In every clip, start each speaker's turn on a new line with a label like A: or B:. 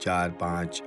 A: 4-5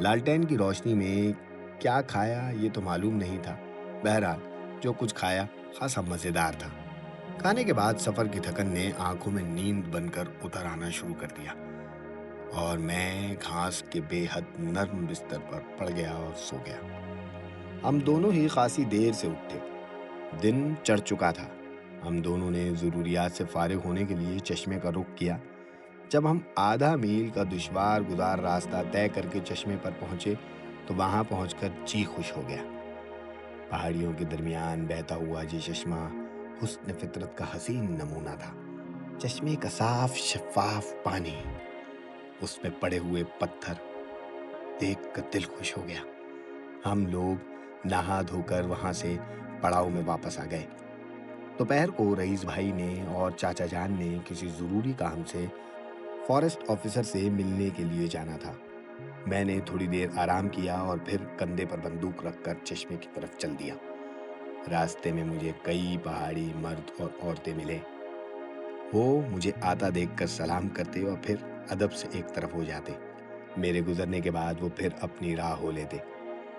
A: لالٹین کی روشنی میں کیا کھایا یہ تو معلوم نہیں تھا، بہرحال جو کچھ کھایا خاصا مزیدار تھا۔ کھانے کے بعد سفر کی تھکن نے آنکھوں میں نیند بن کر اتر آنا شروع کر دیا اور میں گھاس کے بے حد نرم بستر پر پڑ گیا اور سو گیا۔ ہم دونوں ہی خاصی دیر سے اٹھے، دن چڑھ چکا تھا۔ ہم دونوں نے ضروریات سے فارغ ہونے کے لیے چشمے کا رخ کیا۔ جب ہم آدھا میل کا دشوار گزار راستہ طے کر کے چشمے پر پہنچے تو وہاں پہنچ کر جی خوش ہو گیا۔ پہاڑیوں کے درمیان بہتا ہوا یہ چشمہ حسن فطرت کا حسین نمونہ تھا۔ چشمے کا صاف شفاف پانی، اس میں پڑے ہوئے پتھر دیکھ کر دل خوش ہو گیا۔ ہم لوگ نہا دھو کر وہاں سے پڑاؤ میں واپس آ گئے۔ دوپہر کو رئیس بھائی نے اور چاچا جان نے کسی ضروری کام سے فارسٹ آفیسر سے ملنے کے لیے جانا تھا۔ میں نے تھوڑی دیر آرام کیا اور پھر کندھے پر بندوق رکھ کر چشمے کی طرف چل دیا۔ راستے میں مجھے کئی پہاڑی مرد اور عورتیں ملے۔ وہ مجھے آتا دیکھ کر سلام کرتے اور پھر ادب سے ایک طرف ہو جاتے۔ میرے گزرنے کے بعد وہ پھر اپنی راہ ہو لیتے۔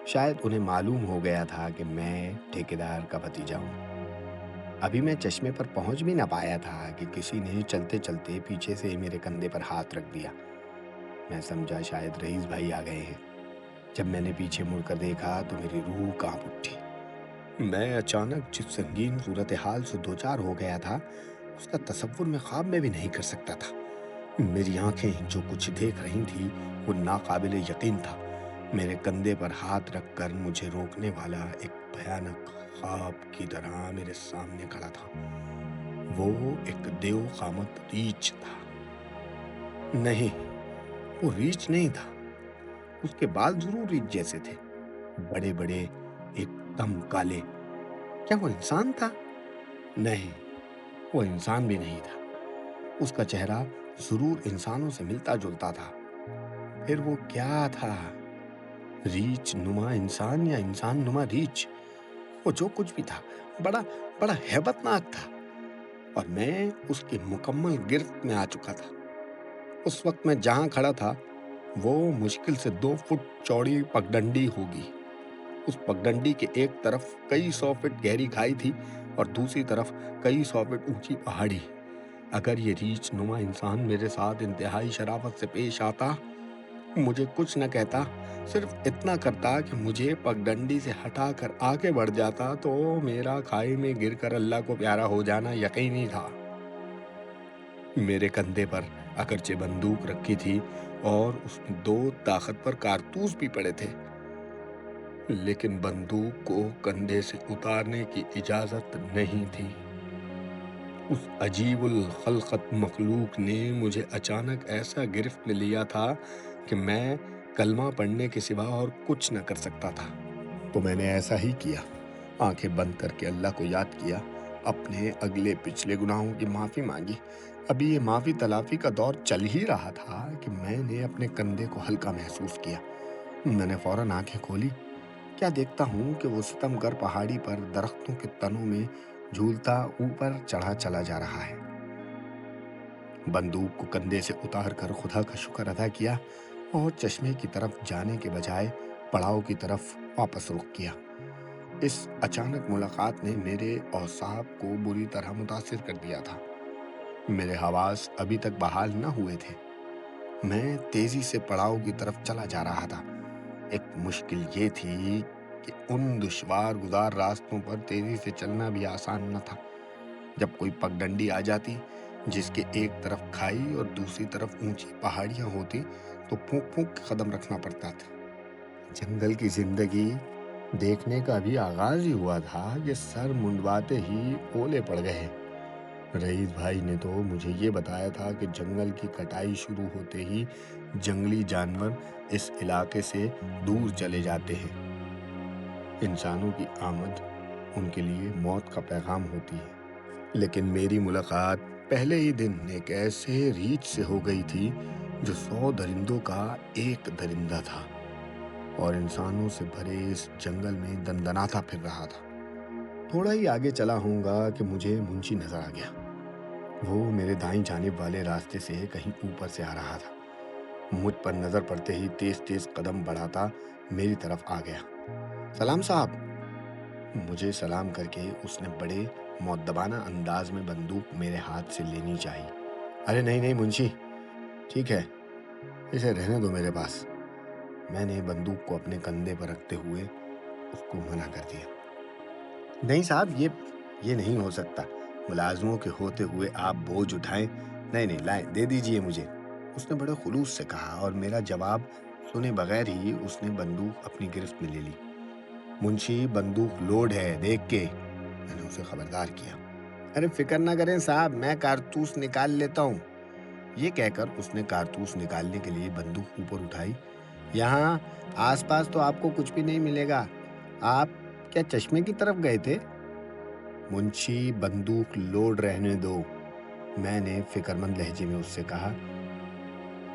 A: شاید انہیں معلوم ہو گیا تھا کہ میں ٹھیکیدار کا بھتیجا ہوں۔ ابھی میں چشمے پر پہنچ بھی نہ پایا تھا کہ کسی نے چلتے چلتے پیچھے سے میرے کندھے پر ہاتھ رکھ دیا۔ میں سمجھا شاید رئیس بھائی آ گئے ہیں۔ جب میں نے پیچھے مڑ کر دیکھا تو میری روح کانپ اٹھی۔ میں اچانک جس سنگین صورتحال سے دوچار ہو گیا تھا اس کا تصور میں خواب میں بھی نہیں کر سکتا تھا۔ میری آنکھیں جو کچھ دیکھ رہی تھی وہ ناقابل یقین تھا۔ میرے کندھے پر ہاتھ رکھ کر مجھے روکنے والا ایک بھیانک خواب کی طرح میرے سامنے کھڑا تھا۔ وہ ایک دیو قامت ریچھ تھا۔ نہیں، وہ ریچھ نہیں تھا۔ اس کے بال ضرور ریچھ جیسے تھے، بڑے بڑے، ایک دم کالے۔ کیا وہ انسان تھا؟ نہیں، وہ انسان بھی نہیں تھا۔ اس کا چہرہ ضرور انسانوں سے ملتا جلتا تھا۔ پھر وہ کیا تھا؟ ریچھ نما انسان یا انسان نما ریچھ؟ وہ جو کچھ بھی تھا بڑا بڑا ہیبت ناک تھا اور میں اس کی مکمل گرفت میں آ چکا تھا۔ اس وقت میں جہاں کھڑا تھا وہ مشکل سے 2 فٹ چوڑی پگڈنڈی ہوگی۔ اس پگڈنڈی کے ایک طرف کئی 100 فٹ گہری کھائی تھی اور دوسری طرف کئی 100 فٹ اونچی پہاڑی۔ اگر یہ ریچھ نما انسان میرے ساتھ انتہائی شرافت سے پیش آتا، مجھے کچھ نہ کہتا، صرف اتنا کرتا کہ مجھے پگڈنڈی سے ہٹا کر آگے بڑھ جاتا تو میرا کھائی میں گر کر اللہ کو پیارا ہو جانا یقینی تھا۔ میرے کندھے پر اگرچہ بندوق رکھی تھی اور اس میں 2 طاقتور کارتوس بھی پڑے تھے، لیکن بندوق کو کندھے سے اتارنے کی اجازت نہیں تھی۔ اس عجیب الخلقت مخلوق نے مجھے اچانک ایسا گرفت میں لیا تھا کہ میں کلمہ پڑھنے کے سوا اور کچھ نہ کر سکتا تھا۔ تو میں نے ایسا ہی کیا، آنکھیں بند کر کے اللہ کو یاد کیا، اپنے اگلے پچھلے گناہوں کی معافی مانگی۔ ابھی یہ معافی تلافی کا دور چل ہی رہا تھا کہ میں نے اپنے کندھے کو ہلکا محسوس کیا۔ میں نے فوراً آنکھیں کھولی۔ کیا دیکھتا ہوں کہ وہ ستم گر پہاڑی پر درختوں کے تنوں میں جھولتا اوپر چڑھا چلا جا رہا ہے۔ بندوق کو کندھے سے اتار کر خدا کا شکر ادا کیا اور چشمے کی طرف جانے کے بجائے پڑاؤ کی طرف واپس رخ کیا۔ اس اچانک ملاقات نے میرے اعصاب کو بری طرح متاثر کر دیا تھا۔ میرے حواس ابھی تک بحال نہ ہوئے تھے۔ میں تیزی سے پڑاؤ کی طرف چلا جا رہا تھا۔ ایک مشکل یہ تھی کہ ان دشوار گزار راستوں پر تیزی سے چلنا بھی آسان نہ تھا۔ جب کوئی پگڈنڈی آ جاتی جس کے ایک طرف کھائی اور دوسری طرف اونچی پہاڑیاں ہوتی تو پھونک پھونک کے قدم رکھنا پڑتا تھا۔ جنگل کی زندگی دیکھنے کا بھی آغاز ہی ہوا تھا کہ سر منڈواتے ہی اولے پڑ گئے۔ رئیس بھائی نے تو مجھے یہ بتایا تھا کہ جنگل کی کٹائی شروع ہوتے ہی جنگلی جانور اس علاقے سے دور چلے جاتے ہیں۔ انسانوں کی آمد ان کے لیے موت کا پیغام ہوتی ہے۔ لیکن میری ملاقات پہلے ہی دن ایک ایسے ریچھ سے ہو گئی تھی جو 100 درندوں کا ایک درندہ تھا اور انسانوں سے بھرے اس جنگل میں دندناتا پھر رہا تھا۔ تھوڑا ہی آگے چلا ہوں گا کہ مجھے منشی نظر آ گیا۔ وہ میرے دائیں جانب والے راستے سے کہیں اوپر سے آ رہا تھا۔ مجھ پر نظر پڑتے ہی تیز تیز قدم بڑھاتا میری طرف آ گیا۔ سلام صاحب۔ مجھے سلام کر کے اس نے بڑے مؤدبانہ انداز میں بندوق میرے ہاتھ سے لینی چاہی۔ ارے نہیں نہیں منشی، ٹھیک ہے، اسے رہنے دو میرے پاس۔ میں نے بندوق کو اپنے کندھے پر رکھتے ہوئے اس کو منع کر دیا۔ نہیں صاحب، یہ نہیں ہو سکتا، ملازموں کے ہوتے ہوئے آپ بوجھ اٹھائیں۔ نہیں نہیں، لائیں، دے دیجئے مجھے، اس نے بڑے خلوص سے کہا، اور میرا جواب سنے بغیر ہی اس نے بندوق اپنی گرفت میں لے لی۔ منشی، بندوق لوڈ ہے، دیکھ کے، میں نے اسے خبردار کیا۔ ارے فکر نہ کریں صاحب، میں کارتوس نکال لیتا ہوں۔ یہ کہہ کر اس نے کارتوس نکالنے کے لیے بندوق اوپر اٹھائی۔ یہاں آس پاس تو آپ کو کچھ بھی نہیں ملے گا، آپ کیا چشمے کی طرف گئے تھے؟ منشی، بندوق لوڈ رہنے دو، میں نے فکر مند لہجے میں اس سے کہا۔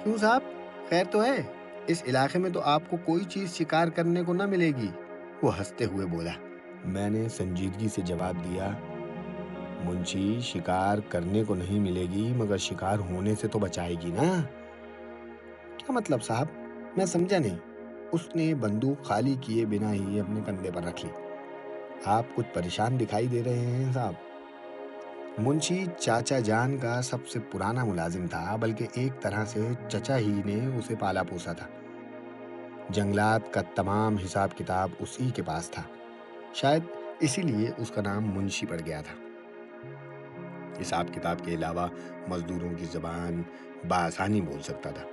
A: کیوں صاحب، خیر تو ہے؟ اس علاقے میں تو آپ کو کوئی چیز شکار کرنے کو نہ ملے گی، وہ ہنستے ہوئے بولا۔ میں نے سنجیدگی سے جواب دیا، منشی، شکار کرنے کو نہیں ملے گی مگر شکار ہونے سے تو بچائے گی نا۔ کیا مطلب صاحب؟ میں سمجھا نہیں۔ اس نے بندوق خالی کیے بنا ہی اپنے کندھے پر رکھ لی۔ آپ کچھ پریشان دکھائی دے رہے ہیں صاحب۔ منشی چاچا جان کا سب سے پرانا ملازم تھا، بلکہ ایک طرح سے چچا ہی نے اسے پالا پوسا تھا۔ جنگلات کا تمام حساب کتاب اسی کے پاس تھا، شاید اسی لیے اس کا نام منشی پڑ گیا تھا۔ حساب کتاب کے علاوہ مزدوروں کی زبان بآسانی بول سکتا تھا،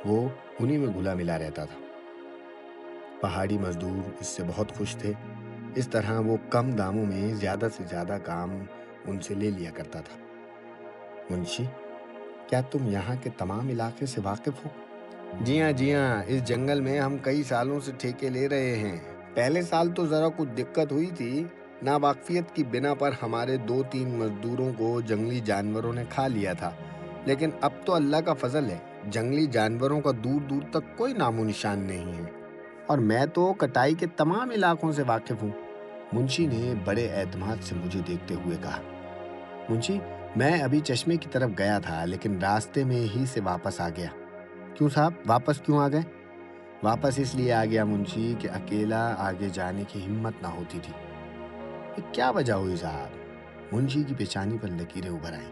A: وہ انہی میں گھلا ملا رہتا تھا۔ پہاڑی مزدور اس سے بہت خوش تھے، اس طرح وہ کم داموں میں زیادہ سے زیادہ کام ان سے لے لیا کرتا تھا۔ منشی، کیا تم یہاں کے تمام علاقے سے واقف ہو؟ جی ہاں، اس جنگل میں ہم کئی سالوں سے ٹھیکے لے رہے ہیں۔ پہلے سال تو ذرا کچھ دقت ہوئی تھی، ناواقفیت کی بنا پر ہمارے 2-3 مزدوروں کو جنگلی جانوروں نے کھا لیا تھا، لیکن اب تو اللہ کا فضل ہے، جنگلی جانوروں کا دور دور تک کوئی نام و نشان نہیں ہے، اور میں تو کٹائی کے تمام علاقوں سے واقف ہوں۔ منشی نے بڑے اعتماد سے مجھے دیکھتے ہوئے کہا۔ منشی، میں ابھی چشمے کی طرف گیا تھا، لیکن راستے میں ہی سے واپس آ گیا۔ کیوں صاحب، واپس کیوں آ گئے؟ واپس اس لیے آ گیا منشی کہ اکیلا آگے جانے کی ہمت نہ ہوتی تھی۔ کیا وجہ ہوئی صاحب؟ منشی کی پیشانی پر لکیریں ابھر آئیں۔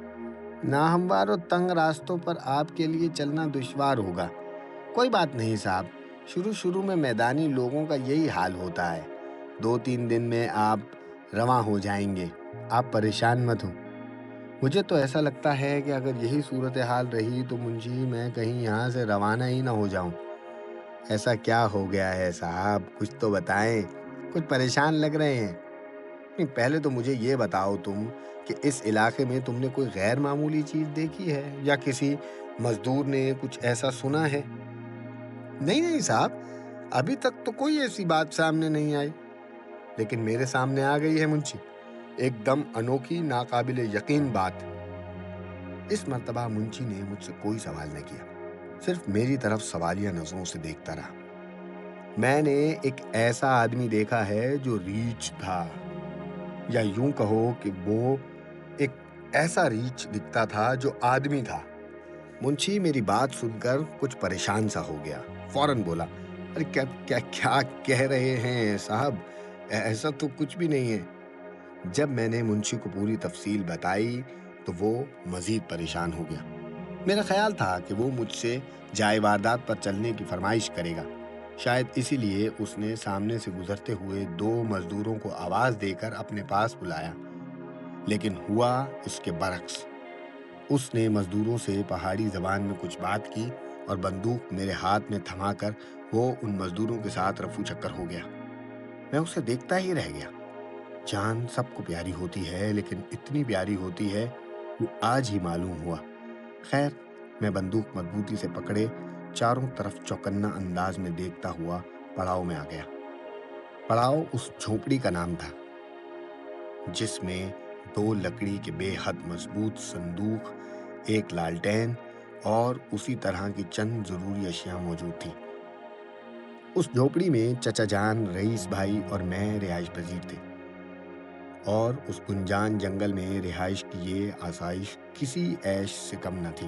A: ناہموار و تنگ راستوں پر آپ کے لیے چلنا دشوار ہوگا۔ کوئی بات نہیں صاحب، شروع میں میدانی لوگوں کا یہی حال ہوتا ہے، 2-3 دن میں آپ رواں ہو جائیں گے، آپ پریشان مت ہوں۔ مجھے تو ایسا لگتا ہے کہ اگر یہی صورتحال رہی تو منشی میں کہیں یہاں سے روانہ ہی نہ ہو جاؤں۔ ایسا کیا ہو گیا ہے صاحب، کچھ تو بتائیں، کچھ پریشان لگ رہے ہیں۔ پہلے تو مجھے یہ بتاؤ تم کہ اس علاقے میں تم نے کوئی غیر معمولی چیز دیکھی ہے یا کسی مزدور نے کچھ ایسا سنا ہے؟ نہیں صاحب، ابھی تک تو کوئی ایسی بات سامنے نہیں آئی، لیکن میرے سامنے آ گئی ہے منشی، ایک دم انوکھی، ناقابل یقین بات۔ اس مرتبہ منشی نے مجھ سے کوئی سوال نہ کیا، صرف میری طرف سوالیہ نظروں سے دیکھتا رہا۔ میں نے ایک ایسا آدمی دیکھا ہے جو ریچھ تھا، یا یوں کہو کہ وہ ایک ایسا ریچھ دکھتا تھا جو آدمی تھا۔ منشی میری بات سن کر کچھ پریشان سا ہو گیا، فوراً بولا، ارے کیا کہہ رہے ہیں صاحب، ایسا تو کچھ بھی نہیں ہے۔ جب میں نے منشی کو پوری تفصیل بتائی تو وہ مزید پریشان ہو گیا۔ میرا خیال تھا کہ وہ مجھ سے جائے واردات پر چلنے کی فرمائش کرے گا، شاید اسی لیے اس نے سامنے سے گزرتے ہوئے 2 مزدوروں کو آواز دے کر اپنے پاس بلایا، لیکن ہوا اس کے برعکس۔ اس نے مزدوروں سے پہاڑی زبان میں کچھ بات کی اور بندوق میرے ہاتھ میں تھما کر وہ ان مزدوروں کے ساتھ رفو چکر ہو گیا۔ میں اسے دیکھتا ہی رہ گیا۔ جان سب کو پیاری ہوتی ہے، لیکن اتنی پیاری ہوتی ہے وہ آج ہی معلوم ہوا۔ خیر، میں بندوق مضبوطی سے پکڑے چاروں طرف چوکنا انداز میں دیکھتا ہوا پڑاؤ میں آ گیا۔ پڑاؤ اس جھونپڑی کا نام تھا جس میں 2 لکڑی کے بے حد مضبوط صندوق، ایک لالٹین اور اسی طرح کی چند ضروری اشیاء موجود تھیں۔ اس جھونپڑی میں چچا جان، رئیس بھائی اور میں رہائش پذیر تھے، اور اس گنجان جنگل میں رہائش کی یہ آسائش کسی عیش سے کم نہ تھی۔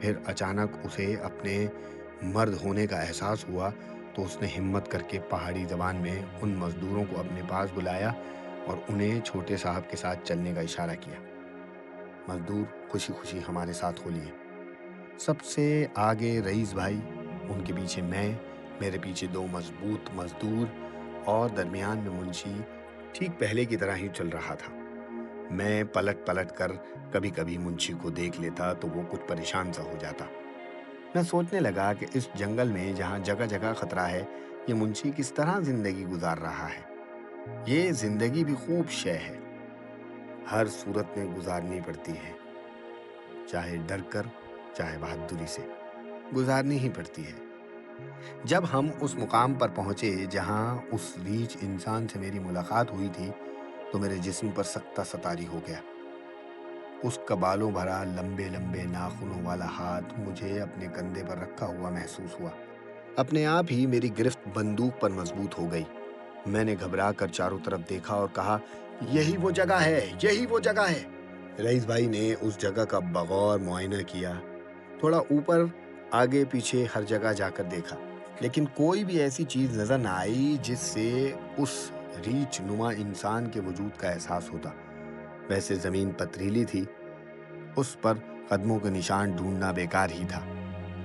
A: پھر اچانک اسے اپنے مرد ہونے کا احساس ہوا تو اس نے ہمت کر کے پہاڑی زبان میں ان مزدوروں کو اپنے پاس بلایا اور انہیں چھوٹے صاحب کے ساتھ چلنے کا اشارہ کیا۔ مزدور خوشی خوشی ہمارے ساتھ ہو لیے۔ سب سے آگے رئیس بھائی، ان کے پیچھے میں، میرے پیچھے دو مضبوط مزدور اور درمیان میں منشی ٹھیک پہلے کی طرح ہی چل رہا تھا۔ میں پلٹ پلٹ کر کبھی کبھی منشی کو دیکھ لیتا تو وہ کچھ پریشان سا ہو جاتا۔ میں سوچنے لگا کہ اس جنگل میں جہاں جگہ جگہ خطرہ ہے، یہ منشی کس طرح زندگی گزار رہا ہے۔ یہ زندگی بھی خوب شے ہے، ہر صورت میں گزارنی پڑتی ہے، چاہے ڈر کر چاہے بہادری سے گزارنی ہی پڑتی ہے۔ جب ہم اس مقام پر پہنچے جہاں اس ریچھ انسان سے میری ملاقات ہوئی تھی تو میرے جسم پر سختہ ستاری ہو گیا۔ اس کا بالوں بھرا لمبے لمبے ناخنوں والا ہاتھ مجھے اپنے کندھے پر رکھا ہوا محسوس ہوا۔ اپنے آپ ہی میری گرفت بندوق پر مضبوط ہو گئی۔ میں نے گھبرا کر چاروں طرف دیکھا اور کہا، یہی وہ جگہ ہے، یہی وہ جگہ ہے۔ رئیس بھائی نے اس جگہ کا بغور معائنہ کیا، تھوڑا اوپر آگے پیچھے ہر جگہ جا کر دیکھا، لیکن کوئی بھی ایسی چیز نظر نہ آئی جس سے اس ریچھ نما انسان کے وجود کا احساس ہوتا۔ ویسے زمین پتریلی تھی، اس پر قدموں کے نشان ڈھونڈنا بیکار ہی تھا۔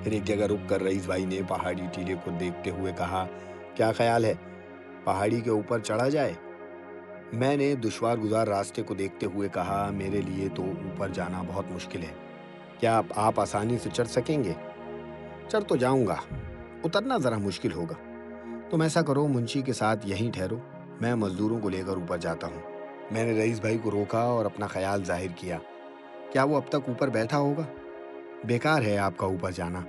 A: پھر ایک جگہ رک کر رئیس بھائی نے پہاڑی ٹیلے کو دیکھتے ہوئے کہا، کیا خیال ہے، پہاڑی کے اوپر چڑھا جائے؟ میں نے دشوار گزار راستے کو دیکھتے ہوئے کہا، میرے لیے تو اوپر جانا بہت مشکل ہے، کیا آپ آسانی سے چڑھ سکیں گے؟ چڑھ تو جاؤں گا، اترنا ذرا مشکل ہوگا۔ تم ایسا کرو، منشی کے ساتھ یہیں ٹھہرو، میں مزدوروں کو لے کر اوپر جاتا ہوں۔ میں نے رئیس بھائی کو روکا اور اپنا خیال ظاہر کیا، کیا وہ اب تک اوپر بیٹھا ہوگا؟ بیکار ہے آپ کا اوپر جانا،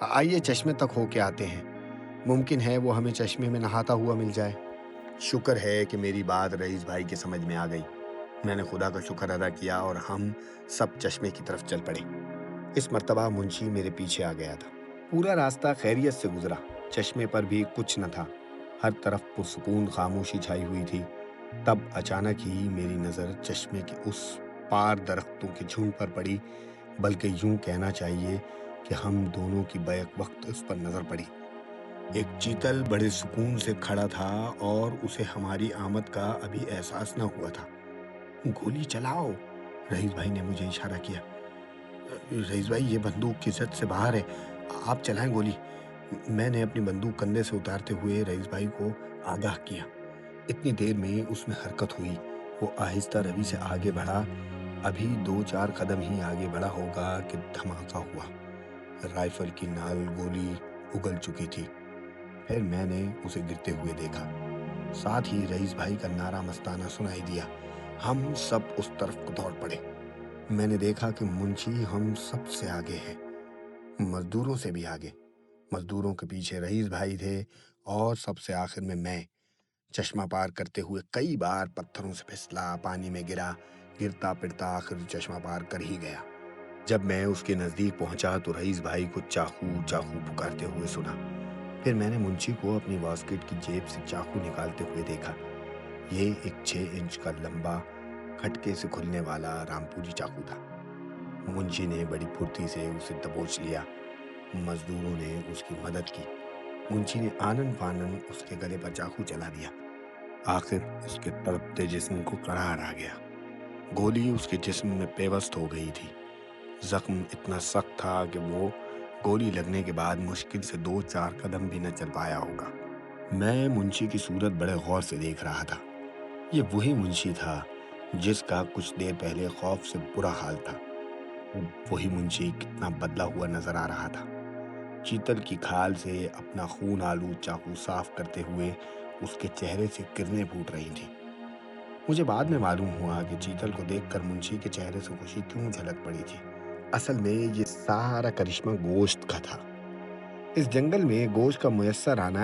A: آئیے چشمے تک ہو کے آتے ہیں، ممکن ہے وہ ہمیں چشمے میں نہاتا ہوا مل جائے۔ شکر ہے کہ میری بات رئیس بھائی کے سمجھ میں آ گئی۔ میں نے خدا کا شکر ادا کیا اور ہم سب چشمے کی طرف چل پڑے۔ اس مرتبہ منشی میرے پیچھے آ گیا تھا۔ پورا راستہ خیریت سے گزرا، چشمے پر بھی کچھ نہ تھا، ہر طرف پرسکون خاموشی چھائی ہوئی تھی۔ تب اچانک ہی میری نظر چشمے کے اس پار درختوں کے جھنڈ پر پڑی، بلکہ یوں کہنا چاہیے کہ ہم دونوں کی بیک وقت اس پر نظر پڑی۔ ایک چیتل بڑے سکون سے کھڑا تھا اور اسے ہماری آمد کا ابھی احساس نہ ہوا تھا۔ گولی چلاؤ، رئیس بھائی نے مجھے اشارہ کیا۔ رئیس بھائی، یہ بندوق کی زد سے باہر ہے، آپ چلائیں گولی۔ میں نے اپنی بندوق کندھے سے اتارتے ہوئے رئیس بھائی کو آگاہ کیا۔ اتنی دیر میں اس میں حرکت ہوئی، وہ آہستہ روی سے آگے بڑھا، ابھی 2-4 قدم ہی آگے بڑھا ہوگا کہ دھماکہ ہوا۔ رائفل کی نال گولی اگل چکی تھی۔ پھر میں نے اسے گرتے ہوئے دیکھا، ساتھ ہی رئیس بھائی کا نعرہ مستانہ سنائی دیا۔ ہم سب اس طرف کو دوڑ پڑے۔ میں نے دیکھا کہ منشی ہم سب سے آگے ہے، مزدوروں سے بھی آگے۔ مزدوروں کے پیچھے رئیس بھائی تھے اور سب سے آخر میں چشمہ پار کرتے ہوئے کئی بار پتھروں سے پھسلا، پانی میں گرا، گرتا پڑتا آخر چشمہ پار کر ہی گیا۔ جب میں اس کے نزدیک پہنچا تو رئیس بھائی کو چاقو چاقو پکارتے ہوئے سنا۔ پھر میں نے منشی کو اپنی واسکٹ کی جیب سے چاقو نکالتے ہوئے دیکھا۔ یہ ایک 6 انچ کا لمبا، کھٹکے سے کھلنے والا رامپوری چاقو تھا۔ منشی نے بڑی پھرتی سے اسے دبوچ لیا، مزدوروں نے اس کی مدد کی۔ منشی نے آنن فانن اس کے گلے پر چاقو چلا دیا۔ آخر اس کے تڑپتے جسم کو قرار آ گیا۔ گولی اس کے جسم میں پیوست ہو گئی تھی۔ زخم اتنا سخت تھا کہ وہ گولی لگنے کے بعد مشکل سے 2-4 قدم بھی نہ چل پایا ہوگا۔ میں منشی کی صورت بڑے غور سے دیکھ رہا تھا۔ یہ وہی منشی تھا جس کا کچھ دیر پہلے خوف سے برا حال تھا۔ وہی منشی کتنا بدلا ہوا نظر آ رہا تھا۔ چیتل کی کھال سے اپنا خون آلود چاقو صاف کرتے ہوئے اس کے چہرے سے کرنیں پھوٹ رہی تھیں۔ مجھے بعد میں معلوم ہوا کہ چیتل کو دیکھ کر منشی کے چہرے سے خوشی کیوں جھلک پڑی تھی۔ اصل میں یہ سارا کرشمہ گوشت کا تھا۔ اس جنگل میں گوشت کا میسر آنا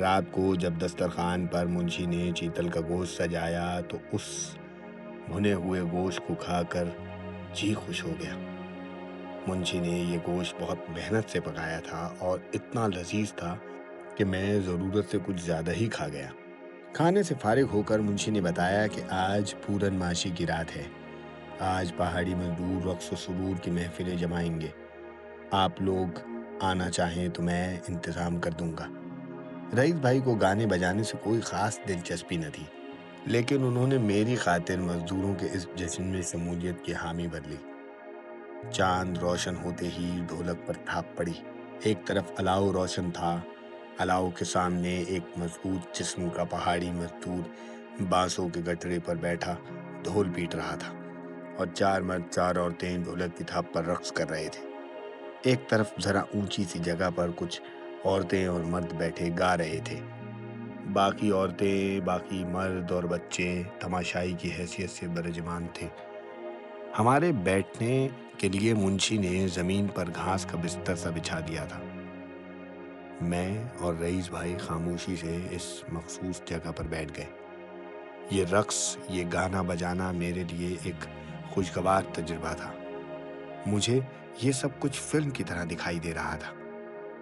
A: رات کو جب دسترخوان پر منشی نے چیتل کا گوشت سجایا تو اس بھنے ہوئے گوشت کو کھا کر جی خوش ہو گیا۔ منشی نے یہ گوشت بہت محنت سے پکایا تھا اور اتنا لذیذ تھا کہ میں ضرورت سے کچھ زیادہ ہی کھا گیا۔ کھانے سے فارغ ہو کر منشی نے بتایا کہ آج پورن ماشی کی رات ہے، آج پہاڑی مزدور رقص و سرور کی محفلیں جمائیں گے۔ آپ لوگ آنا چاہیں تو میں انتظام کر دوں گا۔ رئیس بھائی کو گانے بجانے سے کوئی خاص دلچسپی نہ تھی، لیکن انہوں نے میری خاطر مزدوروں کے اس جشن میں شمولیت کی حامی بھر لی۔ چاند روشن ہوتے ہی ڈھولک پر تھاپ پڑی۔ ایک طرف الاؤ روشن تھا، الاؤ کے سامنے ایک مضبوط جسم کا پہاڑی مزدور بانسوں کے گٹرے پر بیٹھا ڈھول پیٹ رہا تھا، اور 4 مرد 4 عورتیں ڈھولک کی تھاپ پر رقص کر رہے تھے۔ ایک طرف ذرا اونچی سی جگہ پر کچھ عورتیں اور مرد بیٹھے گا رہے تھے۔ باقی عورتیں، باقی مرد اور بچے تماشائی کی حیثیت سے برجمان تھے۔ ہمارے بیٹھنے کے لیے منشی نے زمین پر گھاس کا بستر سا بچھا دیا تھا۔ میں اور رئیس بھائی خاموشی سے اس مخصوص جگہ پر بیٹھ گئے۔ یہ رقص، یہ گانا بجانا میرے لیے ایک خوشگوار تجربہ تھا۔ مجھے یہ سب کچھ فلم کی طرح دکھائی دے رہا تھا۔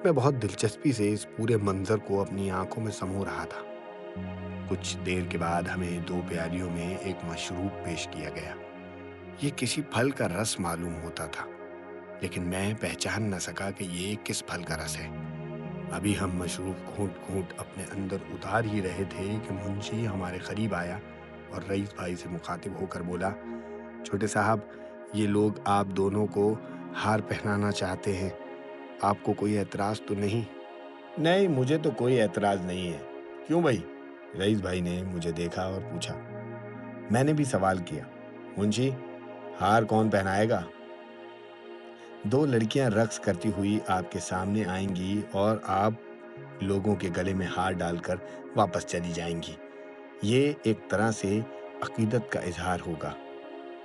A: میں بہت دلچسپی سے اس پورے منظر کو اپنی آنکھوں میں سمو رہا تھا۔ کچھ دیر کے بعد ہمیں 2 پیالیوں میں ایک مشروب پیش کیا گیا۔ یہ کسی پھل کا رس معلوم ہوتا تھا، لیکن میں پہچان نہ سکا کہ یہ کس پھل کا رس ہے۔ ابھی ہم مشروب گھونٹ گھونٹ اپنے اندر اتار ہی رہے تھے کہ منشی ہمارے قریب آیا اور رئیس بھائی سے مخاطب ہو کر بولا، چھوٹے صاحب، یہ لوگ آپ دونوں کو ہار پہنانا چاہتے ہیں، آپ کو کوئی اعتراض تو نہیں؟ نہیں، مجھے تو کوئی اعتراض نہیں ہے۔ کیوں بھائی؟ رئیس بھائی نے مجھے دیکھا اور پوچھا۔ میں نے بھی سوال کیا، منشی، ہار کون پہنائے گا؟ 2 لڑکیاں رقص کرتی ہوئی آپ کے سامنے آئیں گی اور آپ لوگوں کے گلے میں ہار ڈال کر واپس چلی جائیں گی۔ یہ ایک طرح سے عقیدت کا اظہار ہوگا۔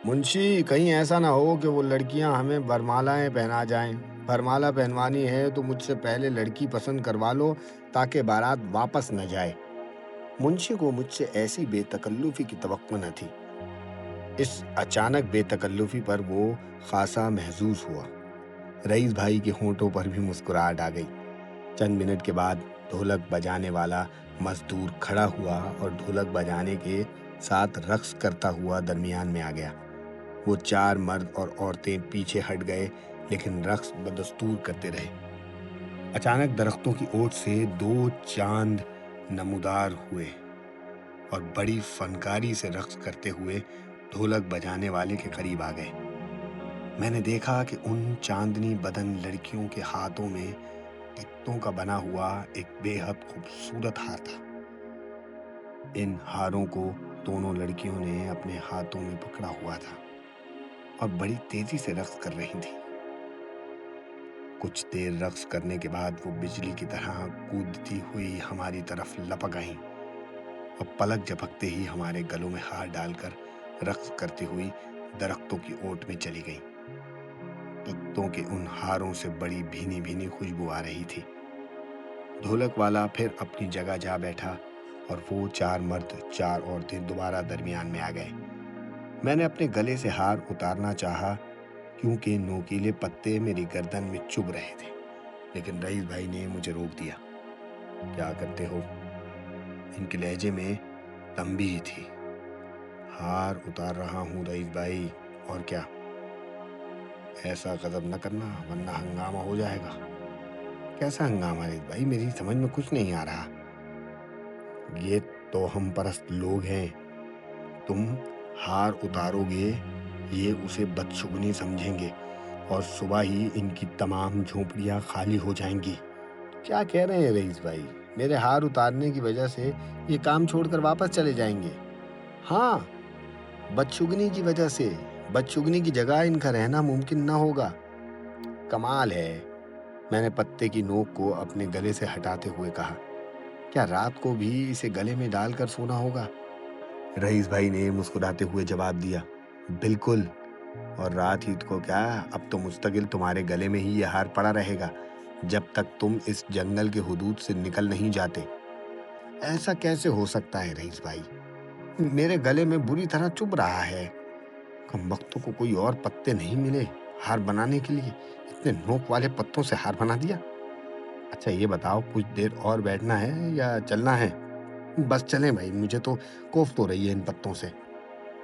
A: منشی، کہیں ایسا نہ ہو کہ وہ لڑکیاں ہمیں برمالائیں پہنا جائیں۔ برمالہ پہنوانی ہے تو مجھ سے پہلے لڑکی پسند کروا لو تاکہ بارات واپس نہ جائے۔ منشی کو مجھ سے ایسی بے تکلفی کی توقع نہ تھی۔ اس اچانک بے تکلفی پر وہ خاصا محظوظ ہوا۔ رئیس بھائی کے ہونٹوں پر بھی مسکراہٹ آ گئی۔ چند منٹ کے بعد ڈھولک بجانے والا مزدور کھڑا ہوا اور ڈھولک بجانے کے ساتھ رقص کرتا ہوا درمیان میں آ گیا۔ وہ 4 مرد اور عورتیں پیچھے ہٹ گئے، لیکن رقص بدستور کرتے رہے۔ اچانک درختوں کی اوٹ سے 2 چاند نمودار ہوئے اور بڑی فنکاری سے رقص کرتے ہوئے ڈھولک بجانے والے کے قریب آ گئے۔ میں نے دیکھا کہ ان چاندنی بدن لڑکیوں کے ہاتھوں میں پتوں کا بنا ہوا ایک بے حد خوبصورت ہار تھا۔ ان ہاروں کو دونوں لڑکیوں نے اپنے ہاتھوں میں پکڑا ہوا تھا اور بڑی تیزی سے رقص کر رہی تھیں۔ کچھ دیر رقص کرنے کے بعد وہ بجلی کی طرح کودتی ہوئی ہماری طرف لپک آئیں اور پلک جھپکتے ہی ہمارے گلوں میں ہار ڈال کر رقص کرتی ہوئی درختوں کی اوٹ میں چلی گئیں۔ پتوں کے ان ہاروں سے بڑی بھینی بھینی خوشبو آ رہی تھی۔ ڈھولک والا پھر اپنی جگہ جا بیٹھا اور وہ 4 مرد 4 عورتیں دوبارہ درمیان میں آ گئے۔ میں نے اپنے گلے سے ہار اتارنا چاہا کیونکہ نوکیلے پتے میری گردن میں چبھ رہے تھے، لیکن رئیس بھائی نے مجھے روک دیا۔ کیا کرتے ہو؟ ان کے لہجے میں تنبیہ تھی۔ ہار اتار رہا ہوں رئیس بھائی، اور کیا؟ ایسا غضب نہ کرنا ورنہ ہنگامہ ہو جائے گا۔ کیسا ہنگامہ رئیس بھائی؟ میری سمجھ میں کچھ نہیں آ رہا۔ یہ تو ہم پرست لوگ ہیں، تم ہار اتارو گے یہ اسے بدشگونی سمجھیں گے اور صبح ہی ان کی تمام جھونپڑیاں خالی ہو جائیں گی۔ کیا کہہ رہے ہیں رئیس بھائی؟ میرے ہار اتارنے کی وجہ سے یہ کام چھوڑ کر واپس چلے جائیں گے؟ ہاں، بدشگونی کی وجہ سے۔ بدشگونی کی جگہ ان کا رہنا ممکن نہ ہوگا۔ کمال ہے، میں نے پتے کی نوک کو اپنے گلے سے ہٹاتے ہوئے کہا۔ کیا رات کو بھی اسے گلے میں ڈال کر سونا ہوگا؟ رئیس بھائی نے مسکراتے ہوئے جواب دیا، بالکل، اور رات ہی کو کیا، اب تو مستقل تمہارے گلے میں ہی یہ ہار پڑا رہے گا جب تک تم اس جنگل کے حدود سے نکل نہیں جاتے۔ ایسا کیسے ہو سکتا ہے رئیس بھائی؟ میرے گلے میں بری طرح چبھ رہا ہے۔ کم وقتوں کو کوئی اور پتے نہیں ملے ہار بنانے کے لیے، اتنے نوک والے پتوں سے ہار بنا دیا۔ اچھا یہ بتاؤ، کچھ دیر اور بیٹھنا ہے یا چلنا ہے؟ بس چلیں بھائی، مجھے تو کوفت ہو رہی ہے ان پتوں سے۔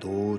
A: 2